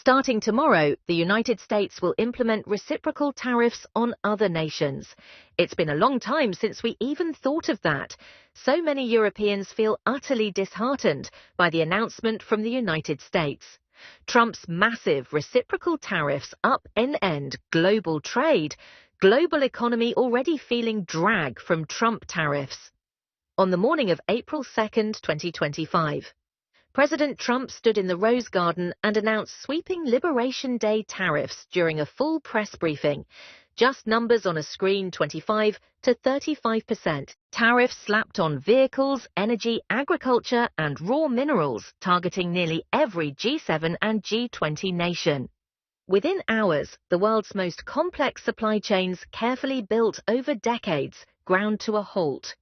Starting tomorrow, the United States will implement reciprocal tariffs on other nations. It's been a long time since we even thought of that. So many Europeans feel utterly disheartened by the announcement from the United States. Trump's massive reciprocal tariffs upend global trade, global economy already feeling drag from Trump tariffs. On the morning of April 2nd, 2025, President Trump stood in the Rose Garden and announced sweeping Liberation Day tariffs during a full press briefing. Just numbers on a screen: 25 to 35%. Tariffs slapped on vehicles, energy, agriculture, and raw minerals, targeting nearly every G7 and G20 nation. Within hours, the world's most complex supply chains, carefully built over decades, ground to a halt.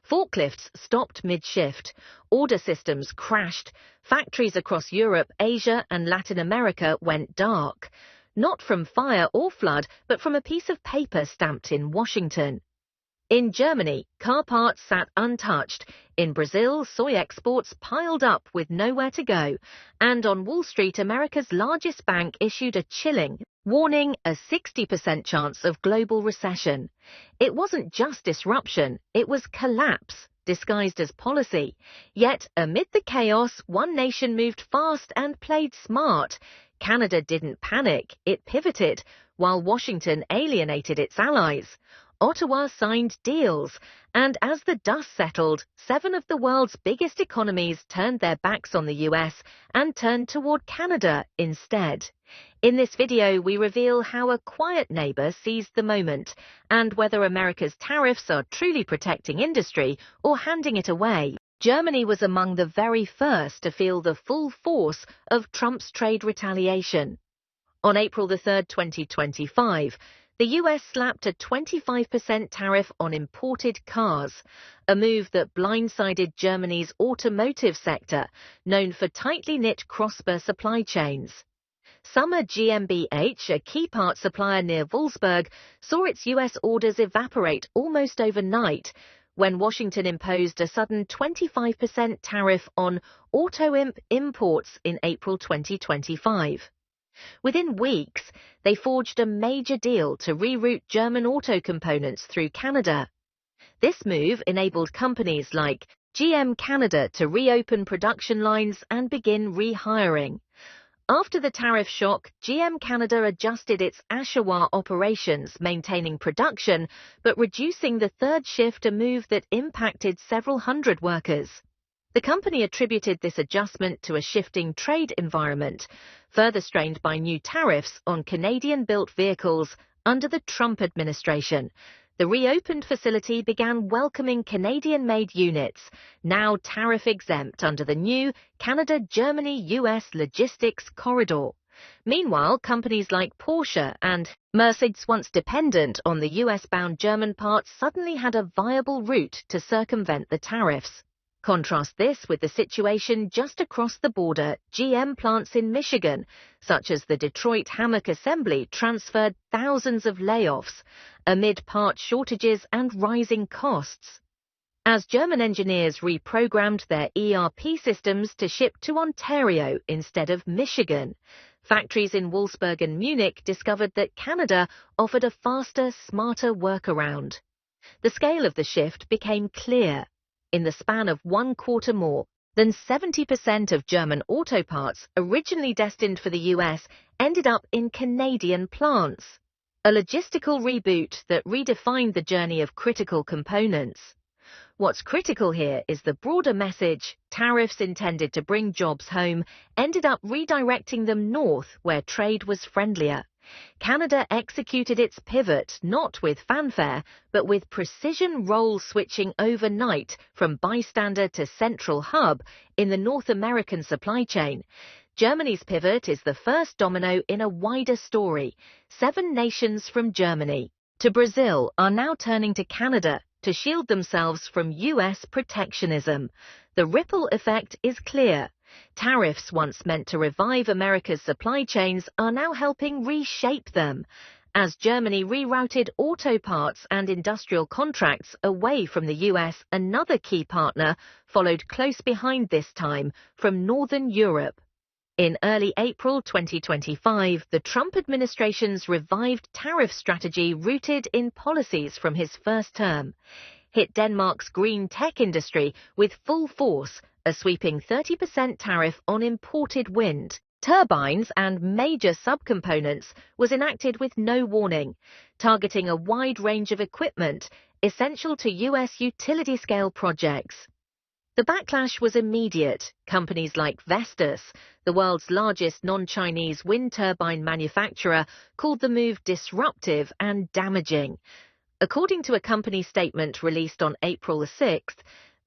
Forklifts stopped mid-shift, order systems crashed, factories across Europe, Asia, and Latin America went dark. Not from fire or flood, but from a piece of paper stamped in Washington. In Germany, car parts sat untouched. In Brazil, soy exports piled up with nowhere to go. And on Wall Street, America's largest bank issued a chilling warning: a 60% chance of global recession. It wasn't just disruption, it was collapse, disguised as policy. Yet, amid the chaos, one nation moved fast and played smart. Canada didn't panic, it pivoted, while Washington alienated its allies. Ottawa signed deals, and as the dust settled, 7 of the world's biggest economies turned their backs on the US and turned toward Canada instead. In this video, we reveal how a quiet neighbor seized the moment, and whether America's tariffs are truly protecting industry or handing it away. Germany was among the very first to feel the full force of Trump's trade retaliation. On April 3rd, 2025, the US slapped a 25% tariff on imported cars, a move that blindsided Germany's automotive sector, known for tightly knit cross-border supply chains. Summer GmbH, a key part supplier near Wolfsburg, saw its US orders evaporate almost overnight when Washington imposed a sudden 25% tariff on auto imports in April 2025. Within weeks, they forged a major deal to reroute German auto components through Canada. This move enabled companies like GM Canada to reopen production lines and begin rehiring. After the tariff shock, GM Canada adjusted its Oshawa operations, maintaining production but reducing the third shift, a move that impacted several hundred workers. The company attributed this adjustment to a shifting trade environment, further strained by new tariffs on Canadian-built vehicles under the Trump administration. The reopened facility began welcoming Canadian-made units, now tariff-exempt under the new Canada-Germany-US logistics corridor. Meanwhile, companies like Porsche and Mercedes, once dependent on the US-bound German parts, suddenly had a viable route to circumvent the tariffs. Contrast this with the situation just across the border. GM plants in Michigan, such as the Detroit Hammock Assembly, transferred thousands of layoffs amid part shortages and rising costs. As German engineers reprogrammed their ERP systems to ship to Ontario instead of Michigan, factories in Wolfsburg and Munich discovered that Canada offered a faster, smarter workaround. The scale of the shift became clear. In the span of 1 quarter, more than 70% of German auto parts originally destined for the US ended up in Canadian plants. A logistical reboot that redefined the journey of critical components. What's critical here is the broader message: tariffs intended to bring jobs home ended up redirecting them north, where trade was friendlier. Canada executed its pivot not with fanfare, but with precision, role switching overnight from bystander to central hub in the North American supply chain. Germany's pivot is the first domino in a wider story. 7 nations from Germany to Brazil are now turning to Canada to shield themselves from US protectionism. The ripple effect is clear. Tariffs, once meant to revive America's supply chains, are now helping reshape them. As Germany rerouted auto parts and industrial contracts away from the US, another key partner followed close behind, this time from Northern Europe. In early April 2025, the Trump administration's revived tariff strategy, rooted in policies from his first term, hit Denmark's green tech industry with full force, a sweeping 30% tariff on imported wind turbines and major subcomponents was enacted with no warning, targeting a wide range of equipment essential to U.S. utility-scale projects. The backlash was immediate. Companies like Vestas, the world's largest non-Chinese wind turbine manufacturer, called the move disruptive and damaging. According to a company statement released on April 6th,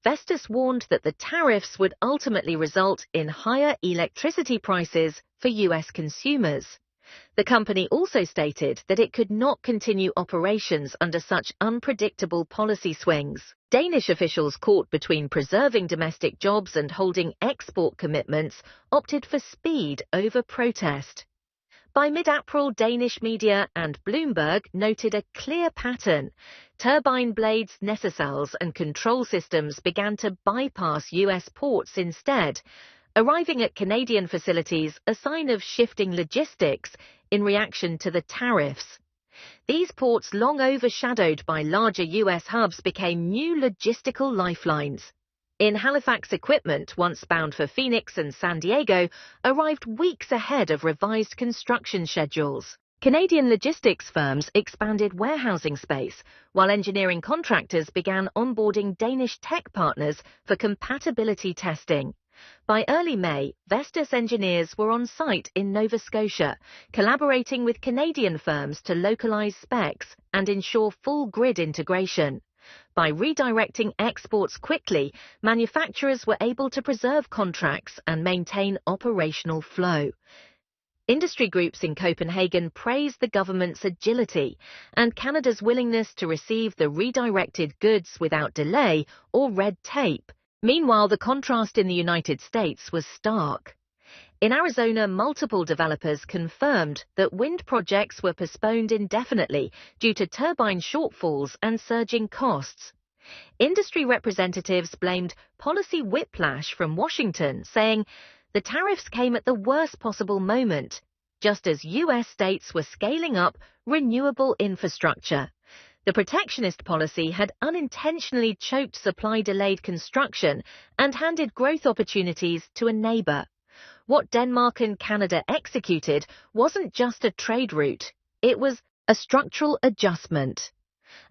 Vestas warned that the tariffs would ultimately result in higher electricity prices for U.S. consumers. The company also stated that it could not continue operations under such unpredictable policy swings. Danish officials, caught between preserving domestic jobs and holding export commitments, opted for speed over protest. By mid-April, Danish media and Bloomberg noted a clear pattern. Turbine blades, nacelles, and control systems began to bypass U.S. ports instead, arriving at Canadian facilities, a sign of shifting logistics in reaction to the tariffs. These ports, long overshadowed by larger U.S. hubs, became new logistical lifelines. In Halifax, equipment, once bound for Phoenix and San Diego, arrived weeks ahead of revised construction schedules. Canadian logistics firms expanded warehousing space, while engineering contractors began onboarding Danish tech partners for compatibility testing. By early May, Vestas engineers were on site in Nova Scotia, collaborating with Canadian firms to localize specs and ensure full grid integration. By redirecting exports quickly, manufacturers were able to preserve contracts and maintain operational flow. Industry groups in Copenhagen praised the government's agility and Canada's willingness to receive the redirected goods without delay or red tape. Meanwhile, the contrast in the United States was stark. In Arizona, multiple developers confirmed that wind projects were postponed indefinitely due to turbine shortfalls and surging costs. Industry representatives blamed policy whiplash from Washington, saying the tariffs came at the worst possible moment, just as U.S. states were scaling up renewable infrastructure. The protectionist policy had unintentionally choked supply-delayed construction and handed growth opportunities to a neighbor. What Denmark and Canada executed wasn't just a trade route, it was a structural adjustment.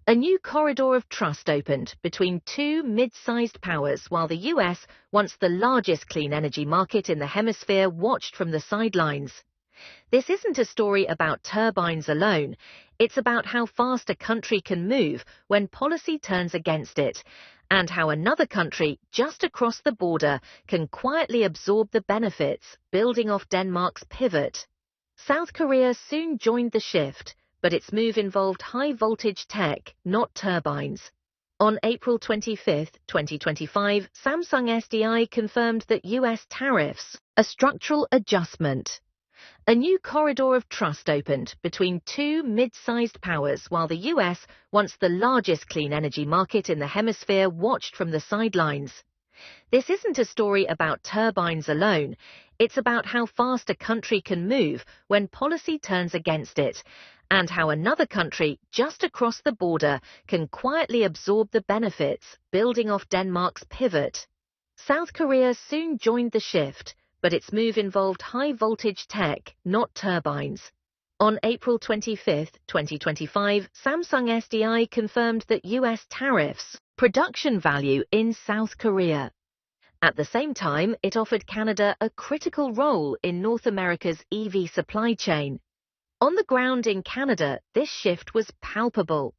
A new corridor of trust opened between two mid-sized powers, while the US, once the largest clean energy market in the hemisphere, watched from the sidelines. This isn't a story about turbines alone. It's about how fast a country can move when policy turns against it, and how another country just across the border can quietly absorb the benefits, building off Denmark's pivot. South Korea soon joined the shift, but its move involved high-voltage tech, not turbines. On April 25, 2025, Samsung SDI confirmed that U.S. tariffs, a structural adjustment. A new corridor of trust opened between two mid-sized powers, while the US, once the largest clean energy market in the hemisphere, watched from the sidelines. This isn't a story about turbines alone. It's about how fast a country can move when policy turns against it, and how another country just across the border can quietly absorb the benefits, building off Denmark's pivot. South Korea soon joined the shift, but its move involved high-voltage tech, not turbines. On April 25, 2025, Samsung SDI confirmed that U.S. tariffs, production value in South Korea. At the same time, it offered Canada a critical role in North America's EV supply chain. On the ground in Canada, this shift was palpable.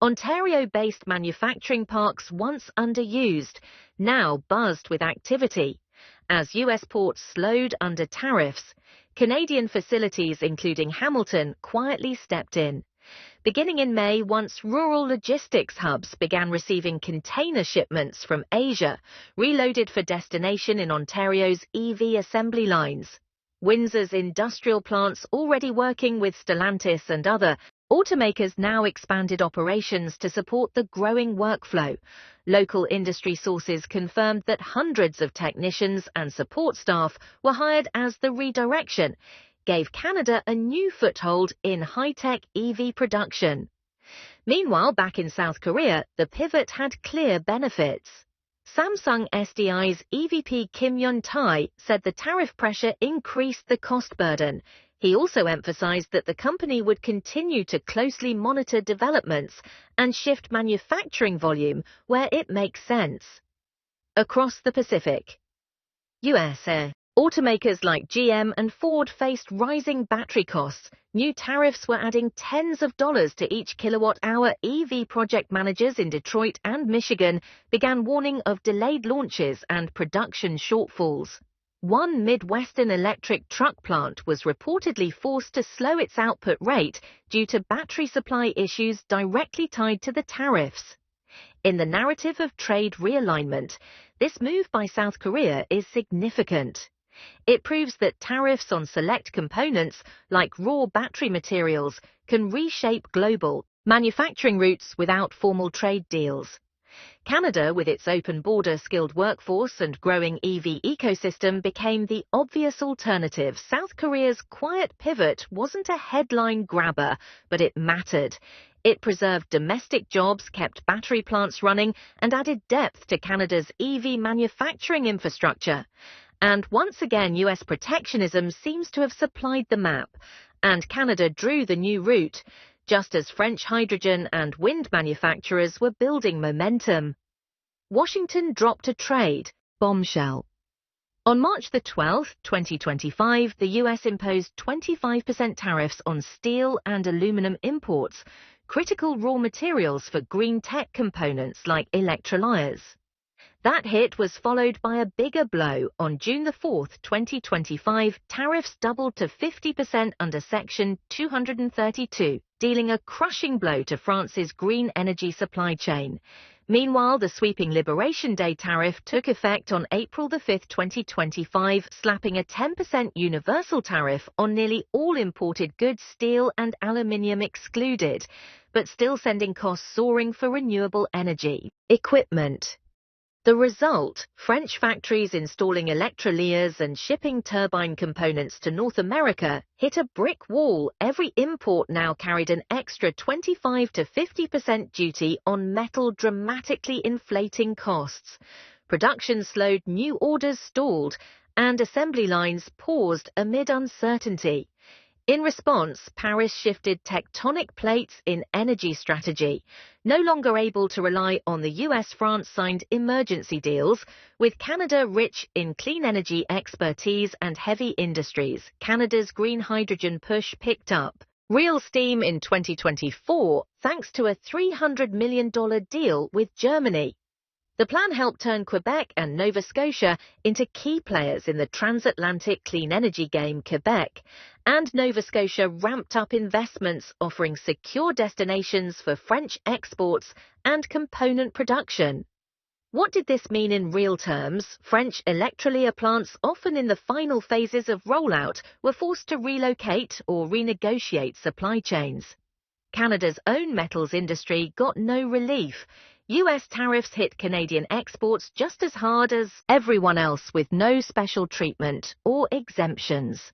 Ontario-based manufacturing parks, once underused, now buzzed with activity. As U.S. ports slowed under tariffs, Canadian facilities, including Hamilton, quietly stepped in. Beginning in May, once rural logistics hubs began receiving container shipments from Asia, reloaded for destination in Ontario's EV assembly lines. Windsor's industrial plants, already working with Stellantis and other Automakers now expanded operations to support the growing workflow. Local industry sources confirmed that hundreds of technicians and support staff were hired as the redirection gave Canada a new foothold in high-tech EV production. Meanwhile, back in South Korea, the pivot had clear benefits. Samsung SDI's EVP Kim Yun-tae said the tariff pressure increased the cost burden. He also emphasized that the company would continue to closely monitor developments and shift manufacturing volume where it makes sense. Across the Pacific, USA. Automakers like GM and Ford faced rising battery costs. New tariffs were adding tens of dollars to each kilowatt-hour. EV project managers in Detroit and Michigan began warning of delayed launches and production shortfalls. One Midwestern electric truck plant was reportedly forced to slow its output rate due to battery supply issues directly tied to the tariffs. In the narrative of trade realignment, this move by South Korea is significant. It proves that tariffs on select components, like raw battery materials, can reshape global manufacturing routes without formal trade deals. Canada, with its open border skilled workforce and growing EV ecosystem, became the obvious alternative. South Korea's quiet pivot wasn't a headline grabber, but it mattered. It preserved domestic jobs, kept battery plants running, and added depth to Canada's EV manufacturing infrastructure. And once again, US protectionism seems to have supplied the map, and Canada drew the new route, just as French hydrogen and wind manufacturers were building momentum. Washington dropped a trade bombshell. On March 12, 2025, the US imposed 25% tariffs on steel and aluminum imports, critical raw materials for green tech components like electrolyers. That hit was followed by a bigger blow. On June 4, 2025, tariffs doubled to 50% under Section 232, dealing a crushing blow to France's green energy supply chain. Meanwhile, the sweeping Liberation Day tariff took effect on April 5, 2025, slapping a 10% universal tariff on nearly all imported goods, steel and aluminium excluded, but still sending costs soaring for renewable energy equipment. The result, French factories installing electrolyers and shipping turbine components to North America hit a brick wall. Every import now carried an extra 25 to 50% duty on metal, dramatically inflating costs. Production slowed, new orders stalled, and assembly lines paused amid uncertainty. In response, Paris shifted tectonic plates in energy strategy, no longer able to rely on the US-France signed emergency deals, with Canada rich in clean energy expertise and heavy industries. Canada's green hydrogen push picked up real steam in 2024 thanks to a $300 million deal with Germany. The plan helped turn Quebec and Nova Scotia into key players in the transatlantic clean energy game. Quebec and Nova Scotia ramped up investments, offering secure destinations for French exports and component production. What did this mean in real terms? French electrolyser plants, often in the final phases of rollout, were forced to relocate or renegotiate supply chains. Canada's own metals industry got no relief. US tariffs hit Canadian exports just as hard as everyone else, with no special treatment or exemptions.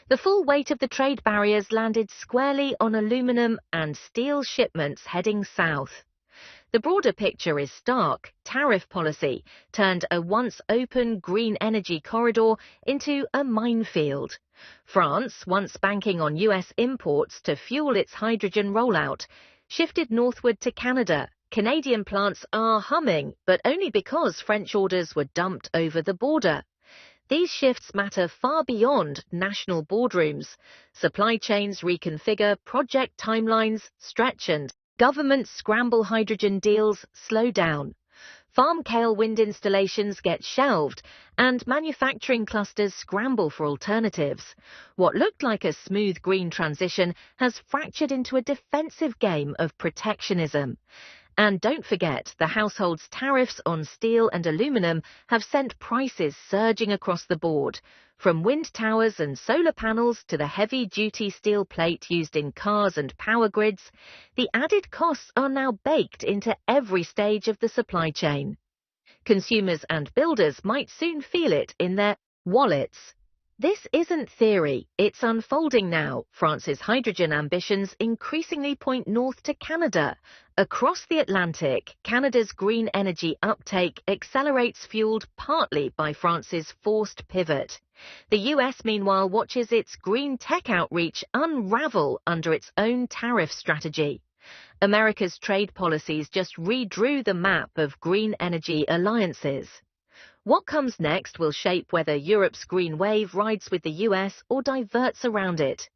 The full weight of the trade barriers landed squarely on aluminum and steel shipments heading south. The broader picture is stark. Tariff policy turned a once open green energy corridor into a minefield. France, once banking on US imports to fuel its hydrogen rollout, shifted northward to Canada. Canadian plants are humming, but only because French orders were dumped over the border. These shifts matter far beyond national boardrooms. Supply chains reconfigure, project timelines stretch, and governments scramble. Hydrogen deals slow down. Farm scale wind installations get shelved, and manufacturing clusters scramble for alternatives. What looked like a smooth green transition has fractured into a defensive game of protectionism. And don't forget, the household's tariffs on steel and aluminum have sent prices surging across the board, from wind towers and solar panels to the heavy-duty steel plate used in cars and power grids. The added costs are now baked into every stage of the supply chain. Consumers and builders might soon feel it in their wallets. This isn't theory, it's unfolding now. France's hydrogen ambitions increasingly point north to Canada. Across the Atlantic, Canada's green energy uptake accelerates, fueled partly by France's forced pivot. The US, meanwhile, watches its green tech outreach unravel under its own tariff strategy. America's trade policies just redrew the map of green energy alliances. What comes next will shape whether Europe's green wave rides with the US or diverts around it.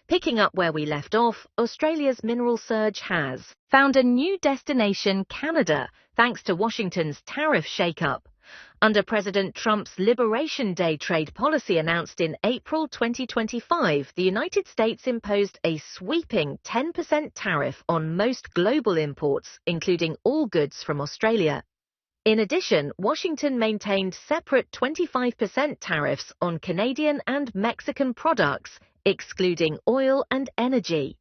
Picking up where we left off, Australia's mineral surge has found a new destination, Canada, thanks to Washington's tariff shake-up. Under President Trump's Liberation Day trade policy announced in April 2025, the United States imposed a sweeping 10% tariff on most global imports, including all goods from Australia. In addition, Washington maintained separate 25% tariffs on Canadian and Mexican products, excluding oil and energy.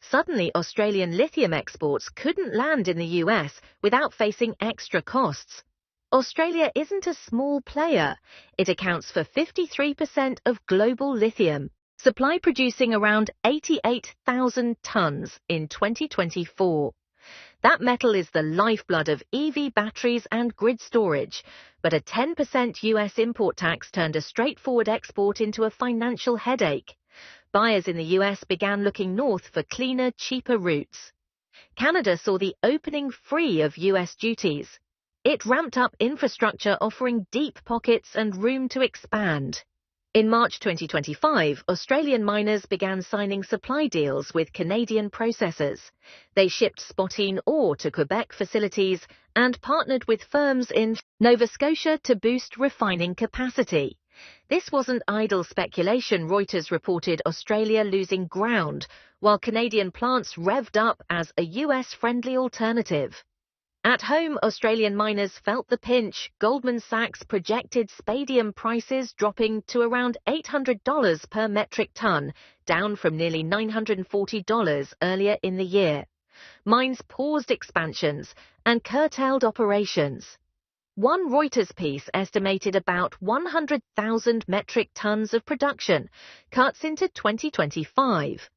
Suddenly, Australian lithium exports couldn't land in the US without facing extra costs. Australia isn't a small player. It accounts for 53% of global lithium, supply producing around 88,000 tons in 2024. That metal is the lifeblood of EV batteries and grid storage, but a 10% US import tax turned a straightforward export into a financial headache. Buyers in the US began looking north for cleaner, cheaper routes. Canada saw the opening free of US duties. It ramped up infrastructure, offering deep pockets and room to expand. In March 2025, Australian miners began signing supply deals with Canadian processors. They shipped spotine ore to Quebec facilities and partnered with firms in Nova Scotia to boost refining capacity. This wasn't idle speculation. Reuters reported Australia losing ground, while Canadian plants revved up as a US-friendly alternative. At home, Australian miners felt the pinch. Goldman Sachs projected spadium prices dropping to around $800 per metric ton, down from nearly $940 earlier in the year. Mines paused expansions and curtailed operations. One Reuters piece estimated about 100,000 metric tons of production cuts into 2025.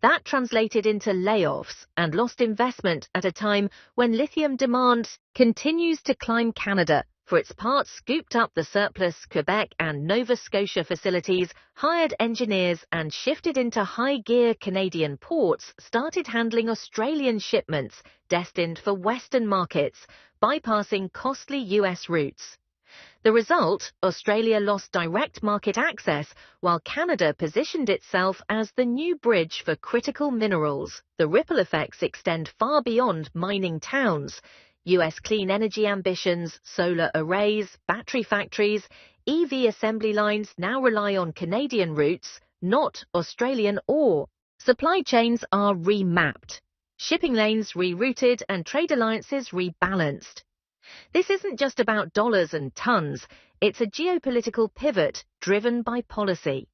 That translated into layoffs and lost investment at a time when lithium demand continues to climb. Canada, for its part, scooped up the surplus. Quebec and Nova Scotia facilities hired engineers and shifted into high gear. Canadian ports started handling Australian shipments destined for Western markets, bypassing costly US routes. The result, Australia lost direct market access, while Canada positioned itself as the new bridge for critical minerals. The ripple effects extend far beyond mining towns. US clean energy ambitions, solar arrays, battery factories, EV assembly lines now rely on Canadian routes, not Australian ore. Supply chains are remapped, shipping lanes rerouted, and trade alliances rebalanced. This isn't just about dollars and tons, it's a geopolitical pivot driven by policy.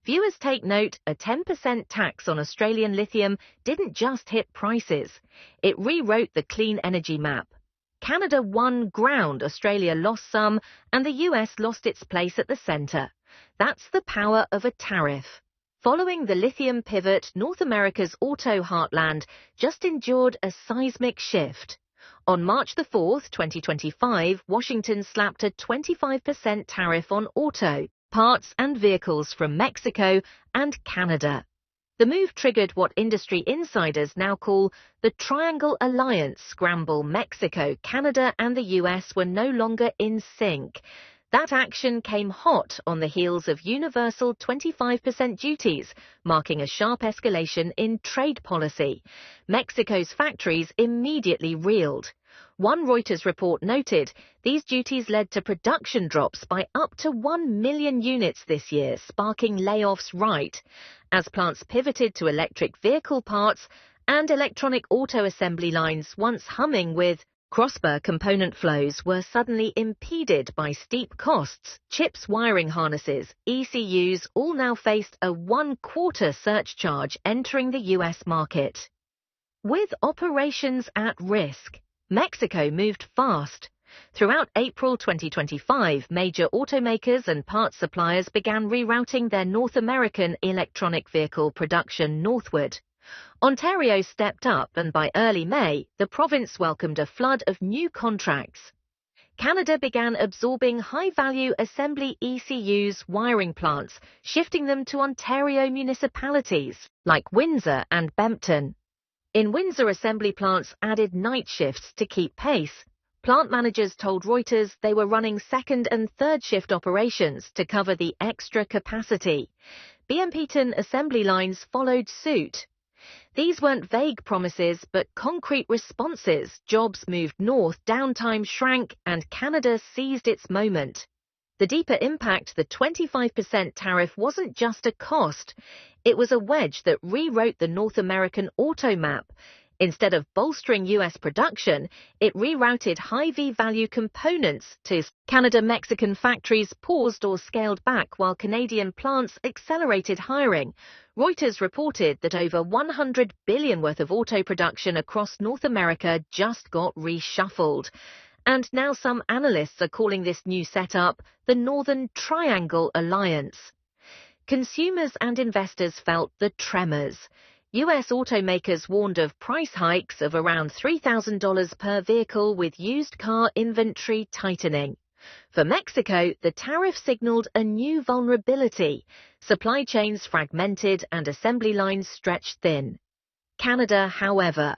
Viewers take note, a 10% tax on Australian lithium didn't just hit prices, it rewrote the clean energy map. Canada won ground, Australia lost some, and the US lost its place at the centre. That's the power of a tariff. Following the lithium pivot, North America's auto heartland just endured a seismic shift. On March 4, 2025, Washington slapped a 25% tariff on auto, parts and vehicles from Mexico and Canada. The move triggered what industry insiders now call the Triangle Alliance scramble. Mexico, Canada and the US were no longer in sync. That action came hot on the heels of universal 25% duties, marking a sharp escalation in trade policy. Mexico's factories immediately reeled. One Reuters report noted these duties led to production drops by up to 1 million units this year, sparking layoffs right. As plants pivoted to electric vehicle parts And electronic auto assembly lines, once humming with crossbar component flows, were suddenly impeded by steep costs. Chips, wiring harnesses, ECUs all now faced a 1/4 surcharge entering the US market. With operations at risk, Mexico moved fast. Throughout April 2025, major automakers and parts suppliers began rerouting their North American electronic vehicle production northward. Ontario stepped up, and by early May, the province welcomed a flood of new contracts. Canada began absorbing high-value assembly ECUs wiring plants, shifting them to Ontario municipalities like Windsor and Bempton. In Windsor, assembly plants added night shifts to keep pace. Plant managers told Reuters they were running second and third shift operations to cover the extra capacity. Bempton assembly lines followed suit. These weren't vague promises, but concrete responses. Jobs moved north, downtime shrank, and Canada seized its moment. The deeper impact, the 25% tariff, wasn't just a cost. It was a wedge that rewrote the North American auto map. Instead of bolstering US production, it rerouted high V-value components to Canada. Mexican factories paused or scaled back while Canadian plants accelerated hiring. Reuters reported that over $100 billion worth of auto production across North America just got reshuffled. And now some analysts are calling this new setup the Northern Triangle Alliance. Consumers and investors felt the tremors. US automakers warned of price hikes of around $3,000 per vehicle, with used car inventory tightening. For Mexico, the tariff signaled a new vulnerability. Supply chains fragmented and assembly lines stretched thin. Canada, however,